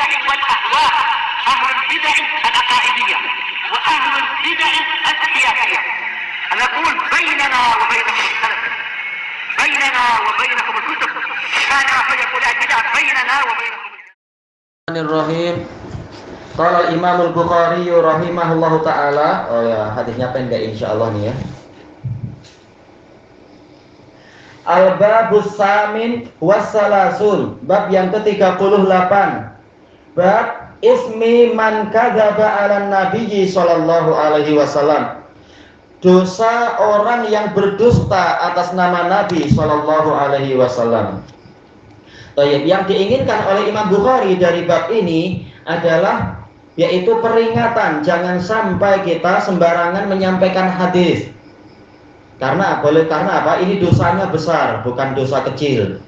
البدع والأهواء، أهل البدع العقائدية وأهل البدع السياسية. نقول بيننا وبينكم السلف، بيننا وبينكم الكتب، كان فيقول البدع بيننا وبينكم. Bismillahirrahmanirrahim. Qala al-Imam al-Bukhari rahimahullahu taala. Oh ya, hadisnya pendek insyaallah nih ya. Al-Babus Samin Wassalasun, bab yang ke-38. Bab ismi man kadzaba 'alan nabiyyi sallallahu alaihi wasallam. Dosa orang yang berdusta atas nama Nabi sallallahu alaihi wasallam. Yang diinginkan oleh Imam Bukhari dari bab ini adalah yaitu peringatan jangan sampai kita sembarangan menyampaikan hadis. Karena apa? Ini dosanya besar, bukan dosa kecil.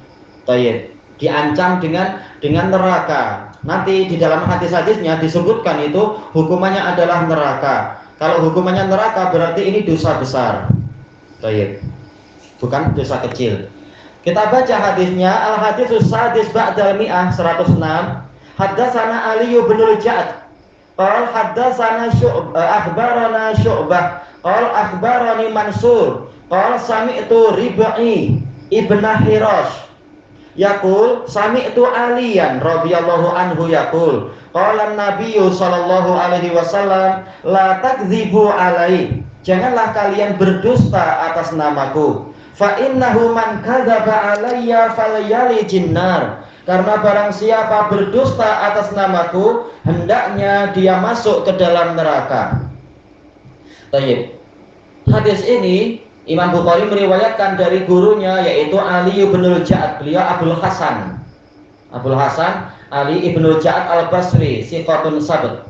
Diancam dengan neraka. Nanti di dalam hadis-hadisnya disebutkan itu hukumannya adalah neraka. Kalau hukumannya neraka berarti ini dosa besar. Bukan dosa kecil. Kita baca hadisnya, al-haditsus sadis ba'dal mi'ah 106. Haddatsana Ali bin al-Ja'd. Qala haddatsana akhbarana Syu'bah. Qala akhbarani Mansur. Qala sami'tu Rib'i ibn Hirash yaqul sami'tu Aliyan radhiyallahu anhu yaqul qala an-nabiy sallallahu alaihi wasallam la takdzibu alai, janganlah kalian berdusta atas namaku. Fa innahu man kadzaba alayya falyali jinnar, karena barang siapa berdusta atas namaku hendaknya dia masuk ke dalam neraka. Hadis ini Imam Bukhari meriwayatkan dari gurunya yaitu Ali bin al-Ja'd, beliau Abul Hasan Ali ibn al-Ja'd al-Basri, sifatun sabt.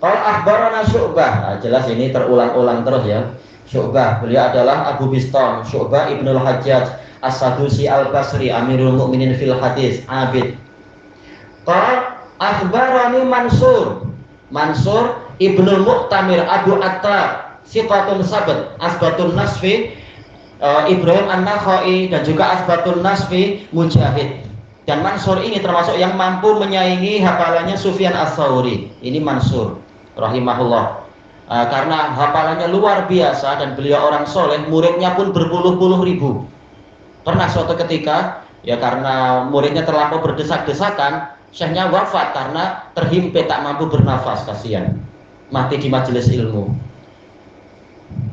Qala akhbarana Syu'bah, jelas ini terulang-ulang terus ya. Syu'bah, beliau adalah Abu Bistam, Syu'bah ibn al-Hajjaj As-Sadusi al-Basri, Amirul Mukminin fil hadis, abid. Qala akhbarani Mansur ibn al-Mu'tamir Abu Attab, sifatun sabat, asbatun nasfi Ibrahim an-Nakhai, dan juga asbatun nasfi Mujahid. Dan Mansur ini termasuk yang mampu menyaingi hafalannya Sufyan Ats-Tsauri. Ini Mansur rahimahullah, karena hafalannya luar biasa dan beliau orang soleh, muridnya pun berpuluh-puluh ribu. Pernah suatu ketika ya karena muridnya terlampau berdesak-desakan, syekhnya wafat karena terhimpit tak mampu bernafas, kasihan, mati di majelis ilmu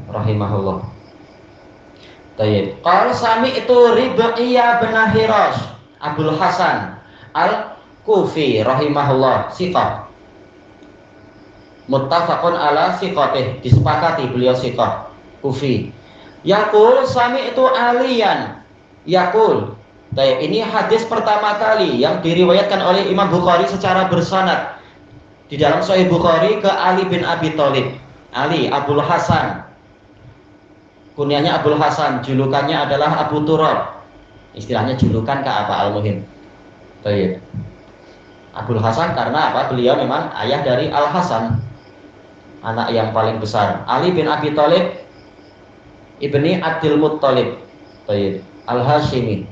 rahimahullah. Qala sami'tu Rib'i bin Hirash Abul Hasan Al-Kufi rahimahullah, siqah. Muttafaqun ala siqatih, disepakati beliau siqah, Kufi. Yaqul sami'tu Aliyan yaqul. Ini hadis pertama kali yang diriwayatkan oleh Imam Bukhari secara bersanad di dalam Sahih Bukhari ke Ali bin Abi Thalib. Ali Abul Hasan, kunyahnya Abul Hasan, julukannya adalah Abu Turab. Istilahnya julukan ke apa al-muhim. Abul Hasan karena apa? Beliau memang ayah dari Al Hasan, anak yang paling besar. Ali bin Abi Thalib ibni Abdul Muttalib Al-Hashimi.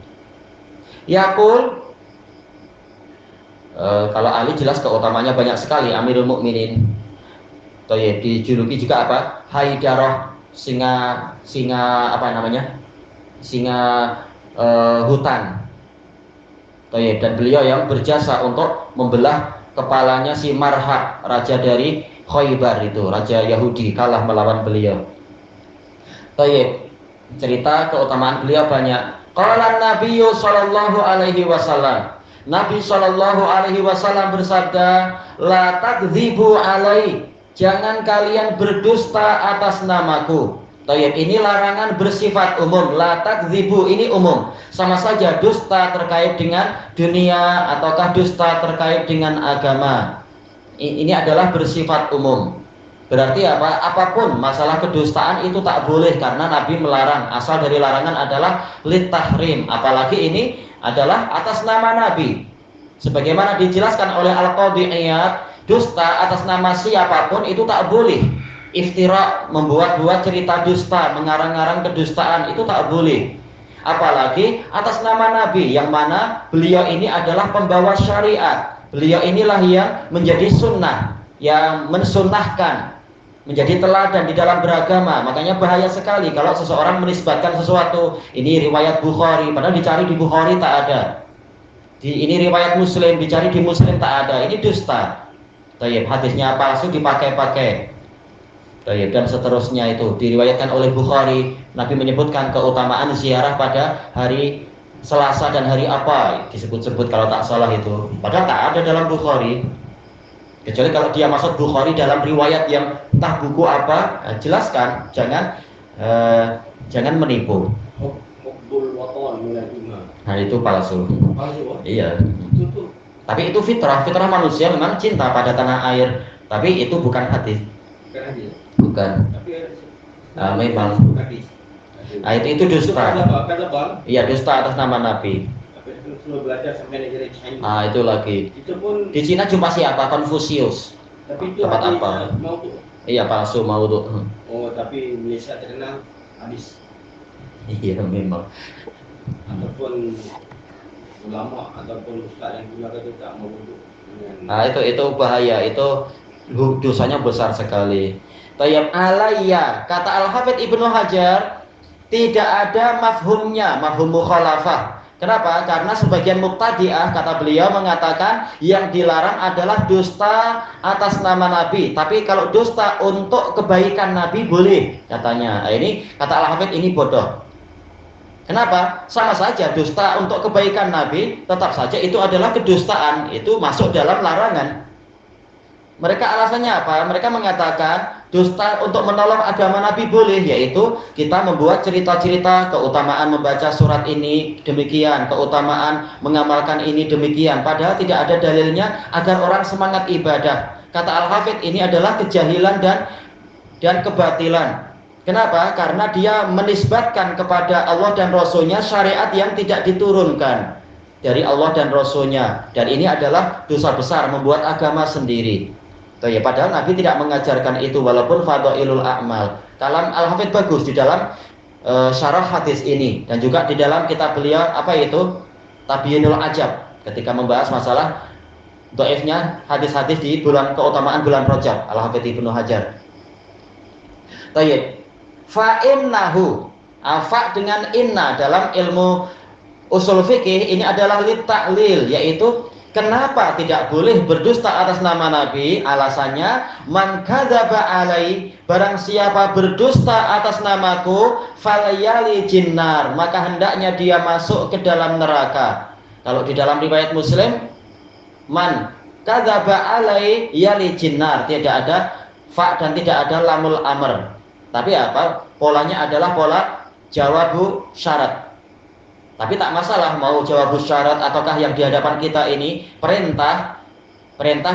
Yaqul, kalau Ali jelas keutamanya banyak sekali, Amirul Mukminin. Dijuluki juga apa? Haidarah, singa apa namanya? Singa hutan. Dan beliau yang berjasa untuk membelah kepalanya si Marhab, raja dari Khaybar itu, raja Yahudi, kalah melawan beliau. Cerita keutamaan beliau banyak. Qala Nabiyyu sallallahu alaihi wasallam, Nabi sallallahu alaihi wasallam bersabda, la takdzibu alai, jangan kalian berdusta atas namaku. Ini larangan bersifat umum. La takdzibu ini umum, sama saja dusta terkait dengan dunia ataukah dusta terkait dengan agama. Ini adalah bersifat umum. Berarti apa? Apapun masalah kedustaan itu tak boleh, karena Nabi melarang. Asal dari larangan adalah litahrim, apalagi ini adalah atas nama Nabi. Sebagaimana dijelaskan oleh Al-Qadhi Iyad, dusta atas nama siapapun itu tak boleh. Iftira, membuat-buat cerita dusta, mengarang-arang kedustaan itu tak boleh. Apalagi atas nama Nabi, yang mana beliau ini adalah pembawa syariat. Beliau inilah yang menjadi sunnah, yang mensunnahkan, menjadi teladan di dalam beragama. Makanya bahaya sekali kalau seseorang menisbatkan sesuatu, ini riwayat Bukhari, padahal dicari di Bukhari tak ada. Ini riwayat Muslim, dicari di Muslim tak ada. Ini dusta. Tayyib, hadisnya palsu dipakai-pakai. Tayyib, dan seterusnya itu diriwayatkan oleh Bukhari. Nabi menyebutkan keutamaan ziarah pada hari Selasa dan hari apa disebut-sebut kalau tak salah itu. Padahal tak ada dalam Bukhari. Kecuali kalau dia masuk Bukhari dalam riwayat yang entah buku apa, jelaskan, jangan menipu. Nah itu palsu. Iya. Tapi itu fitrah manusia memang cinta pada tanah air. Tapi itu bukan hadis. Bukan. Memang. Nah, itu dusta. Iya, dusta atas nama Nabi. Ah, itu lagi. Di Cina jumpa siapa? Konfusius. Dapat apa? Iya, palsu maudhu. Oh, tapi Malaysia terkenal hadis. Iya, memang. Ataupun ulama ataupun ustaz yang juga itu tak maudhu. Nah, itu bahaya. Itu dosanya besar sekali. Tayyib alayya, kata Al-Hafidz Ibnu Hajar, tidak ada mafhumnya, mafhum mukhalafah. Kenapa? Karena sebagian mubtadi'ah, kata beliau, mengatakan yang dilarang adalah dusta atas nama Nabi. Tapi kalau dusta untuk kebaikan Nabi boleh, katanya. Nah, ini kata Al-Hafidz ini bodoh. Kenapa? Sama saja dusta untuk kebaikan Nabi, tetap saja itu adalah kedustaan, itu masuk dalam larangan. Mereka alasannya apa? Mereka mengatakan dusta untuk menolong agama Nabi boleh, yaitu kita membuat cerita-cerita keutamaan membaca surat ini demikian, keutamaan mengamalkan ini demikian, padahal tidak ada dalilnya agar orang semangat ibadah. Kata Al-Hafidz ini adalah kejahilan dan kebatilan. Kenapa? Karena dia menisbatkan kepada Allah dan Rasulnya syariat yang tidak diturunkan dari Allah dan Rasulnya, dan ini adalah dosa besar, membuat agama sendiri. Ya, padahal Nabi tidak mengajarkan itu, walaupun fadhailul a'mal. Kalam Al-Hafidz bagus di dalam syarah hadis ini, dan juga di dalam kitab beliau apa itu Tabyinul Ajab, ketika membahas masalah dhaifnya hadis-hadis di keutamaan bulan Rajab, Al-Hafidz Ibnu Hajar. Tayyib. Fa innahu, fa dengan inna dalam ilmu usul fikih ini adalah lit ta'lil, yaitu kenapa tidak boleh berdusta atas nama Nabi? Alasannya, man kadzaba alai, barang siapa berdusta atas namaku, falyali jinnar, maka hendaknya dia masuk ke dalam neraka. Kalau di dalam riwayat Muslim, man kadzaba alai yali jinnar, tidak ada fa dan tidak ada lamul amr. Tapi apa? Polanya adalah pola jawabu syarat. Tapi tak masalah mau jawab syarat ataukah yang di hadapan kita ini perintah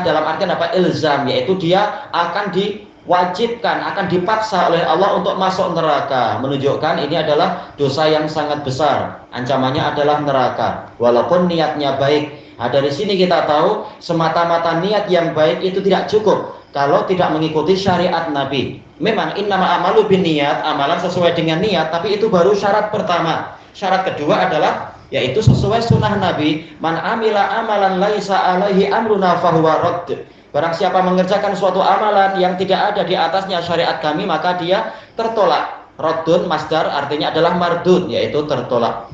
dalam artian apa? Ilzam, yaitu dia akan diwajibkan, akan dipaksa oleh Allah untuk masuk neraka, menunjukkan ini adalah dosa yang sangat besar, ancamannya adalah neraka walaupun niatnya baik. Nah, dari sini kita tahu semata-mata niat yang baik itu tidak cukup kalau tidak mengikuti syariat Nabi. Memang innama amalu binniyat, amalan sesuai dengan niat, tapi itu baru syarat pertama. Syarat kedua adalah yaitu sesuai sunnah Nabi. Man amila amalan laisa alaihi amruna fahuwa radd. Barang siapa mengerjakan suatu amalan yang tidak ada di atasnya syariat kami, maka dia tertolak. Raddun masdar artinya adalah mardud, yaitu tertolak.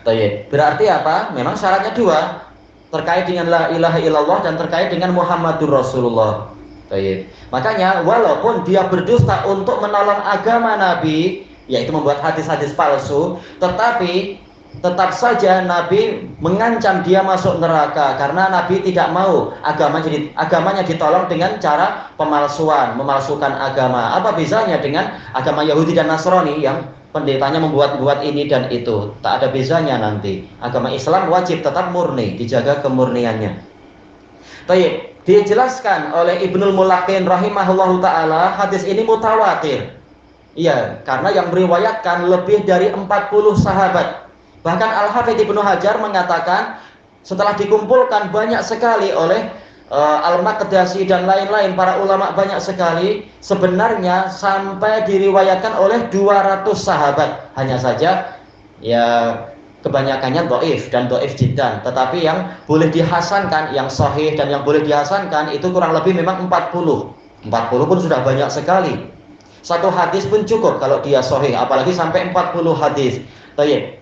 Tayyib. Berarti apa? Memang syaratnya dua, terkait dengan la ilaha illallah dan terkait dengan Muhammadur Rasulullah. Tayyib. Makanya walaupun dia berdusta untuk menolong agama Nabi, yaitu membuat hadis-hadis palsu, tetapi tetap saja Nabi mengancam dia masuk neraka karena Nabi tidak mau agamanya ditolong dengan cara pemalsuan, memalsukan agama. Apa bezanya dengan agama Yahudi dan Nasrani yang pendetanya membuat-buat ini dan itu? Tak ada bezanya nanti. Agama Islam wajib tetap murni, dijaga kemurniannya. Baik, dijelaskan oleh Ibnul Mulaqin rahimahullahu taala, hadis ini mutawatir. Iya, karena yang meriwayatkan lebih dari 40 sahabat. Bahkan Al-Hafidz Ibnu Hajar mengatakan setelah dikumpulkan banyak sekali oleh Al-Maqdisi dan lain-lain para ulama banyak sekali, sebenarnya sampai diriwayatkan oleh 200 sahabat. Hanya saja ya kebanyakannya dhaif dan dhaif jiddan. Tetapi yang boleh dihasankan, yang sahih dan yang boleh dihasankan itu kurang lebih memang 40. 40 pun sudah banyak sekali. Satu hadis pun cukup kalau dia sahih, apalagi sampai 40 hadis. Baik.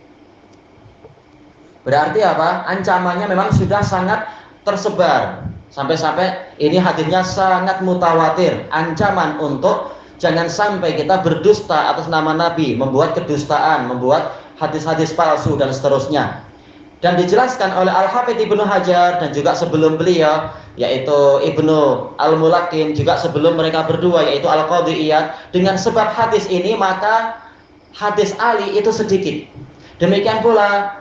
Berarti apa? Ancamannya memang sudah sangat tersebar. Sampai-sampai ini hadisnya sangat mutawatir. Ancaman untuk jangan sampai kita berdusta atas nama Nabi, membuat kedustaan, membuat hadis-hadis palsu dan seterusnya. Dan dijelaskan oleh Al-Hafidz Ibnu Hajar dan juga sebelum beliau, yaitu Ibnu Al-Mulakin, juga sebelum mereka berdua, yaitu Al-Qadhi Iyad, dengan sebab hadis ini maka hadis Ali itu sedikit. Demikian pula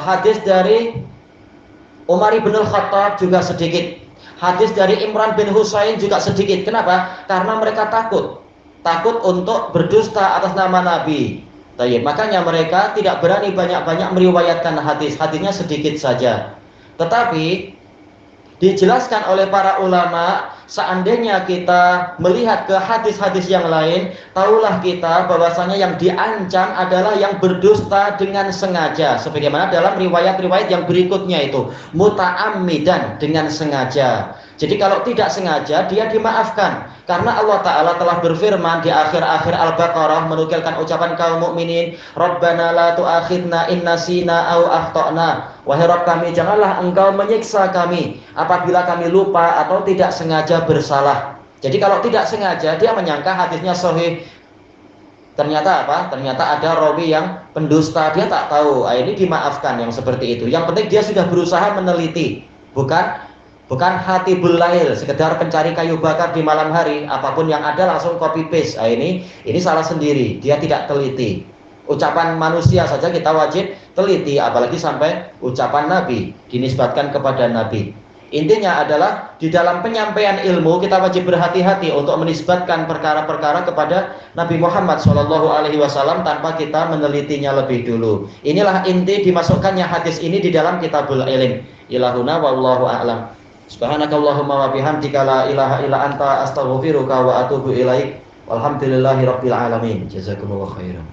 hadis dari Umar bin Al-Khattab juga sedikit. Hadis dari Imran bin Husain juga sedikit. Kenapa? Karena mereka takut untuk berdusta atas nama Nabi. Makanya mereka tidak berani banyak-banyak meriwayatkan hadis. Hadisnya sedikit saja. Tetapi dijelaskan oleh para ulama, seandainya kita melihat ke hadis-hadis yang lain, tahulah kita bahwasanya yang diancam adalah yang berdusta dengan sengaja, sebagaimana dalam riwayat-riwayat yang berikutnya itu, muta'ammidan, dengan sengaja. Jadi kalau tidak sengaja dia dimaafkan, karena Allah Ta'ala telah berfirman di akhir-akhir Al-Baqarah menukilkan ucapan kaum mukminin, Rabbana la tu'akhidna in nasina au akhtana. Wahai Rabb kami, janganlah engkau menyiksa kami apabila kami lupa atau tidak sengaja bersalah. Jadi kalau tidak sengaja dia menyangka hadisnya sahih, ternyata apa? Ternyata ada rawi yang pendusta, dia tak tahu. Ini dimaafkan yang seperti itu. Yang penting dia sudah berusaha meneliti, bukan hati bulail, sekedar pencari kayu bakar di malam hari, apapun yang ada langsung copy paste. Ini salah sendiri, dia tidak teliti. Ucapan manusia saja kita wajib teliti, apalagi sampai ucapan Nabi dinisbatkan kepada Nabi. Intinya adalah di dalam penyampaian ilmu kita wajib berhati-hati untuk menisbatkan perkara-perkara kepada Nabi Muhammad SAW tanpa kita menelitinya lebih dulu. Inilah inti dimasukkannya hadis ini di dalam Kitabul Ilm. Ilahuna wallahu a'lam. Subhanakallahumma wa bihamdika la ilaha illa anta astaghfiruka wa atubu ilaik. Walhamdulillahirabbil alamin. Jazakumullahu khairan.